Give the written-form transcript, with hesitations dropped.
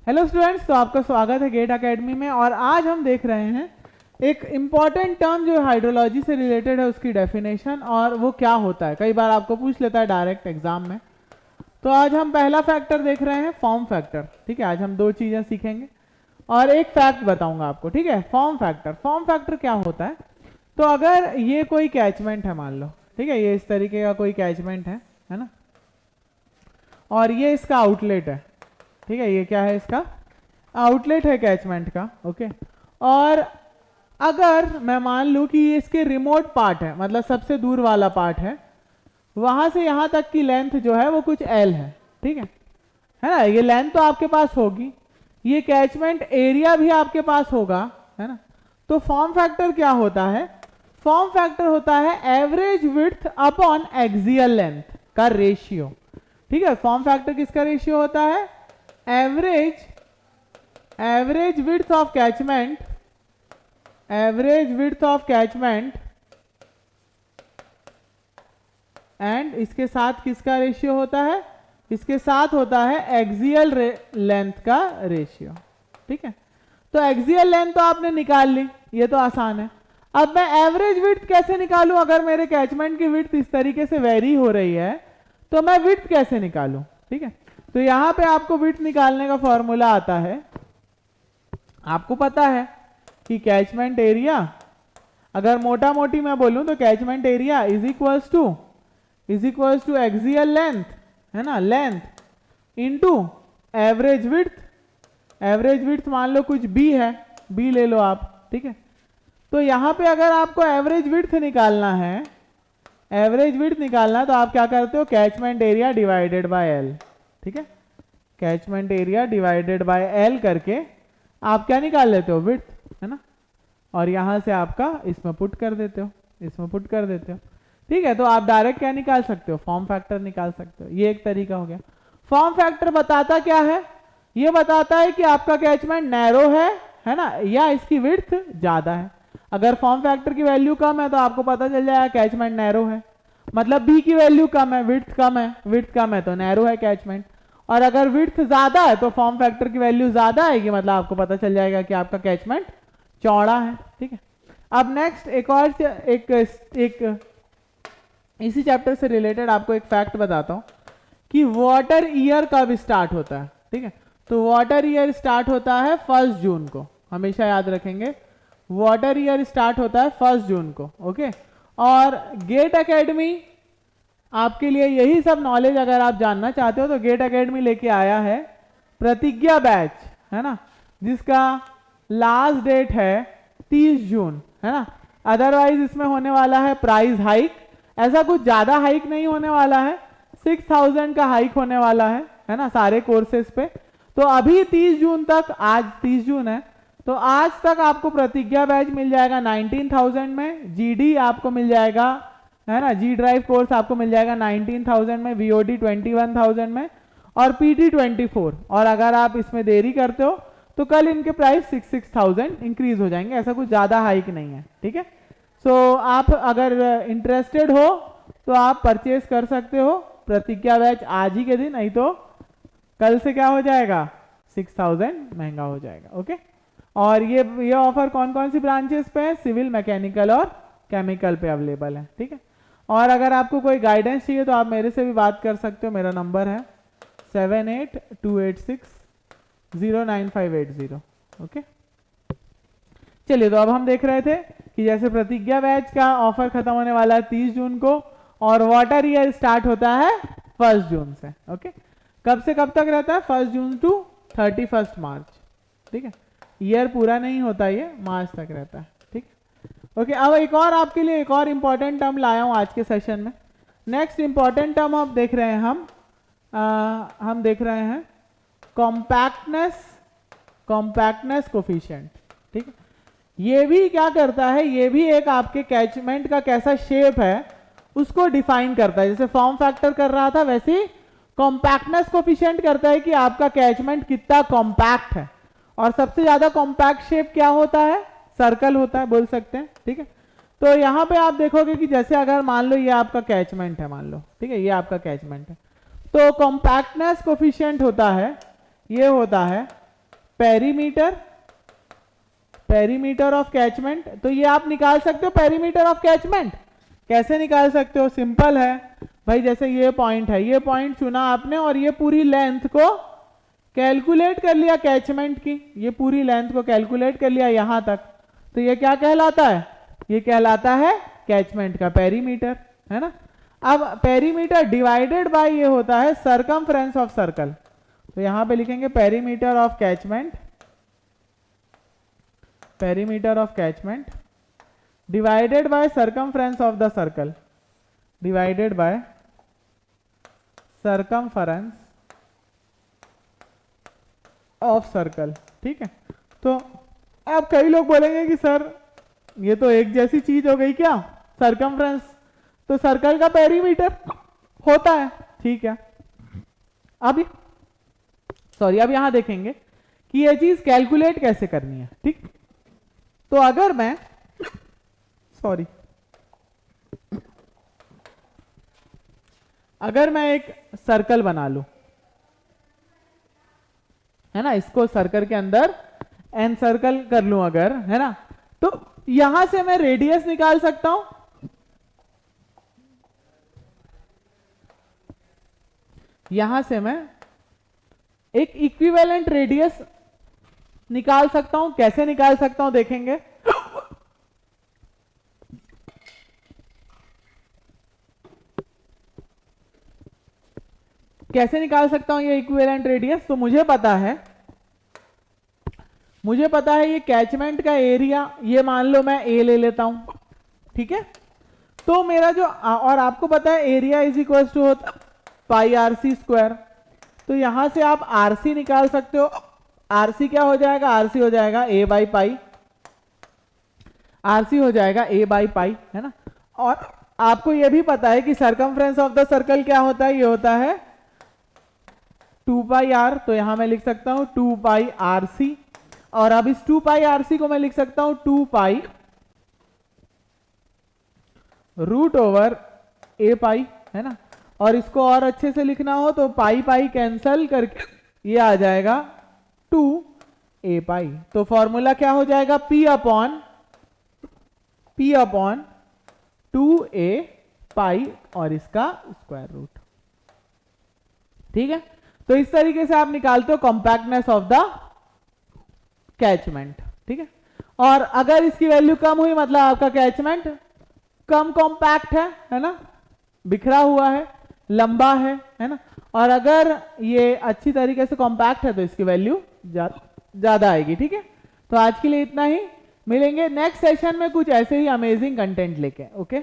Hello students, तो आपका स्वागत है गेट एकेडमी में। और आज हम देख रहे हैं एक इम्पॉर्टेंट टर्म जो हाइड्रोलॉजी से रिलेटेड है, उसकी डेफिनेशन और वो क्या होता है। कई बार आपको पूछ लेता है डायरेक्ट एग्जाम में। तो आज हम पहला फैक्टर देख रहे हैं, फॉर्म फैक्टर। ठीक है, आज हम दो चीज़ें सीखेंगे और एक फैक्ट बताऊंगा आपको। ठीक है, फॉर्म फैक्टर। फॉर्म फैक्टर क्या होता है? तो अगर ये कोई कैचमेंट है, मान लो, ठीक है, ये इस तरीके का कोई कैचमेंट है ना, और ये इसका आउटलेट है। ठीक है, ये क्या है? इसका आउटलेट है कैचमेंट का। ओके, और अगर मैं मान लूं कि ये इसके रिमोट पार्ट है, मतलब सबसे दूर वाला पार्ट है, वहां से यहां तक की लेंथ जो है वो कुछ एल है। ठीक है ना, ये लेंथ तो आपके पास होगी, ये कैचमेंट एरिया भी आपके पास होगा, है ना। तो फॉर्म फैक्टर क्या होता है? फॉर्म फैक्टर होता है average width upon axial length का रेशियो। ठीक है, फॉर्म फैक्टर किसका रेशियो होता है? Average width of catchment, average width of catchment and इसके साथ किसका रेशियो होता है? इसके साथ होता है एक्सियल लेंथ का रेशियो। ठीक है, तो एक्सियल लेंथ तो आपने निकाल ली, ये तो आसान है। अब मैं एवरेज विड्थ कैसे निकालूं? अगर मेरे कैचमेंट की विड्थ इस तरीके से वेरी हो रही है तो मैं विड्थ कैसे निकालूं? ठीक है, तो यहां पे आपको विड्थ निकालने का फॉर्मूला आता है। आपको पता है कि कैचमेंट एरिया, अगर मोटा मोटी मैं बोलूं तो catchment area is equals to axial length, है ना, length into average width. Average width मान लो कुछ बी है, बी ले लो आप। ठीक है, तो यहां पे अगर आपको एवरेज विड्थ निकालना है, एवरेज विड्थ निकालना, तो आप क्या करते हो? Catchment area divided by L. ठीक है, catchment area divided by L करके आप क्या निकाल लेते हो? विड्थ, है ना, और यहां से आपका इसमें पुट कर देते हो, इसमें पुट कर देते हो। ठीक है, तो आप डायरेक्ट क्या निकाल सकते हो? फॉर्म फैक्टर निकाल सकते हो। ये एक तरीका हो गया। फॉर्म फैक्टर बताता क्या है? ये बताता है कि आपका कैचमेंट नैरो है ना, या इसकी विड्थ ज्यादा है। अगर फॉर्म फैक्टर की वैल्यू कम है तो आपको पता चल जाएगा कैचमेंट नैरो है, मतलब बी की वैल्यू कम है, विड्थ कम है, विड्थ कम है तो नैरो है कैचमेंट। और अगर विड्थ ज्यादा है तो फॉर्म फैक्टर की वैल्यू ज्यादा आएगी, मतलब आपको पता चल जाएगा कि आपका कैचमेंट चौड़ा है। ठीक है, अब नेक्स्ट एक और एक इसी चैप्टर से रिलेटेड आपको एक फैक्ट बताता हूं कि वाटर ईयर कब स्टार्ट होता है। ठीक है, तो वाटर ईयर स्टार्ट होता है 1 जून को, हमेशा याद रखेंगे। वाटर ईयर स्टार्ट होता है 1 जून को। ओके, और गेट एकेडमी आपके लिए यही सब नॉलेज अगर आप जानना चाहते हो तो गेट एकेडमी लेके आया है प्रतिज्ञा बैच, है ना, जिसका लास्ट डेट है 30 जून, है ना। अदरवाइज इसमें होने वाला है प्राइस हाइक। ऐसा कुछ ज्यादा हाइक नहीं होने वाला है, 6000 का हाइक होने वाला है ना, सारे कोर्सेज पे। तो अभी 30 जून तक, आज 30 जून है, तो आज तक आपको प्रतिज्ञा बैच मिल जाएगा 19,000 में। जीडी आपको मिल जाएगा, है ना, जी ड्राइव कोर्स आपको मिल जाएगा 19,000 में, वीओडी 21,000 में, और पीटी 24। और अगर आप इसमें देरी करते हो तो कल इनके प्राइस 6,000 इंक्रीज हो जाएंगे। ऐसा कुछ ज्यादा हाइक नहीं है। ठीक है, सो आप अगर इंटरेस्टेड हो तो आप परचेज कर सकते हो प्रतिज्ञा बैच आज ही के दिन, नहीं तो कल से क्या हो जाएगा? 6,000 महंगा हो जाएगा। ओके, और ये ऑफर कौन कौन सी ब्रांचेस पे है? सिविल, मैकेनिकल और केमिकल पे अवेलेबल है। ठीक है, और अगर आपको कोई गाइडेंस चाहिए तो आप मेरे से भी बात कर सकते हो। मेरा नंबर है 7828609580। ओके, चलिए, तो अब हम देख रहे थे कि जैसे प्रतिज्ञा बैच का ऑफर खत्म होने वाला है 30 जून को, और वाटर ईयर स्टार्ट होता है 1 जून से। ओके, कब से कब तक रहता है? 1 जून टू 31 मार्च। ठीक है, ईयर पूरा नहीं होता, ये मार्च तक रहता है। ठीक है, ओके, अब एक और आपके लिए एक और इंपॉर्टेंट टर्म लाया हूं आज के सेशन में। नेक्स्ट इंपॉर्टेंट टर्म आप देख रहे हैं, हम देख रहे हैं कॉम्पैक्टनेस कोफिशिएंट। ठीक है, ये भी क्या करता है? ये भी एक आपके कैचमेंट का कैसा शेप है उसको डिफाइन करता है। जैसे फॉर्म फैक्टर कर रहा था, वैसे ही कॉम्पैक्टनेस कोफिशिएंट करता है कि आपका कैचमेंट कितना कॉम्पैक्ट है। और सबसे ज्यादा कॉम्पैक्ट शेप क्या होता है? सर्कल होता है, बोल सकते हैं। ठीक है, तो यहां पे आप देखोगे कि जैसे अगर मान लो ये आपका कैचमेंट है, मान लो, ठीक है, ये आपका कैचमेंट है, तो कॉम्पैक्टनेस कोफिशिएंट होता है, ये होता है पेरीमीटर, पेरीमीटर ऑफ कैचमेंट। तो ये आप निकाल सकते हो पेरीमीटर ऑफ कैचमेंट। कैसे निकाल सकते हो? सिंपल है भाई, जैसे ये पॉइंट है, ये पॉइंट चुना आपने और ये पूरी लेंथ को कैलकुलेट कर लिया कैचमेंट की, ये पूरी लेंथ को कैलकुलेट कर लिया यहां तक, तो ये क्या कहलाता है? ये कहलाता है कैचमेंट का पेरीमीटर, है ना। अब पेरीमीटर डिवाइडेड बाय ये होता है सरकमफ्रेंस ऑफ सर्कल, तो यहां पे लिखेंगे perimeter of catchment, perimeter of catchment divided by circumference of the circle, divided by circumference of circle. ठीक है, तो अब कई लोग बोलेंगे कि सर ये तो एक जैसी चीज हो गई क्या, सरकमफ्रेंस तो सर्कल का पेरीमीटर होता है। ठीक है, अब यहां देखेंगे कि ये चीज कैलकुलेट कैसे करनी है। ठीक, तो अगर मैं अगर मैं एक सर्कल बना लूं, है ना, इसको सर्कल के अंदर एन सर्कल कर लूं अगर, है ना, तो यहां से मैं रेडियस निकाल सकता हूं। यहां से मैं एक इक्विवेलेंट रेडियस निकाल सकता हूं। कैसे निकाल सकता हूं देखेंगे। कैसे निकाल सकता हूं ये इक्विवेलेंट रेडियस? तो मुझे पता है ये कैचमेंट का एरिया, ये मान लो मैं ए ले लेता हूं। ठीक है, तो मेरा जो, और आपको पता है एरिया इज इक्वल टू होता पाई आर सी स्क्वायर, तो यहां से आप आर सी निकाल सकते हो। आर सी क्या हो जाएगा? आर सी हो जाएगा ए बाई पाई, आर सी हो जाएगा ए बाई पाई, है ना। और आपको यह भी पता है कि सरकमफ्रेंस ऑफ द सर्कल क्या होता है? ये होता है 2 पाई आर, तो यहां मैं लिख सकता हूं 2 पाई आर सी, और अब इस 2 पाई आर सी को मैं लिख सकता हूं 2 पाई रूट ओवर ए पाई, है ना। और इसको और अच्छे से लिखना हो तो पाई पाई कैंसल करके ये आ जाएगा 2 ए पाई। तो फॉर्मूला क्या हो जाएगा? P अपॉन 2 ए पाई और इसका स्क्वायर रूट। ठीक है, तो इस तरीके से आप निकालते हो कॉम्पैक्टनेस ऑफ द कैचमेंट। ठीक है, और अगर इसकी वैल्यू कम हुई मतलब आपका कैचमेंट कम कॉम्पैक्ट है ना, बिखरा हुआ है, लंबा है ना। और अगर ये अच्छी तरीके से कॉम्पैक्ट है तो इसकी वैल्यू ज्यादा आएगी। ठीक है, तो आज के लिए इतना ही, मिलेंगे नेक्स्ट सेशन में कुछ ऐसे ही अमेजिंग कंटेंट लेके। ओके।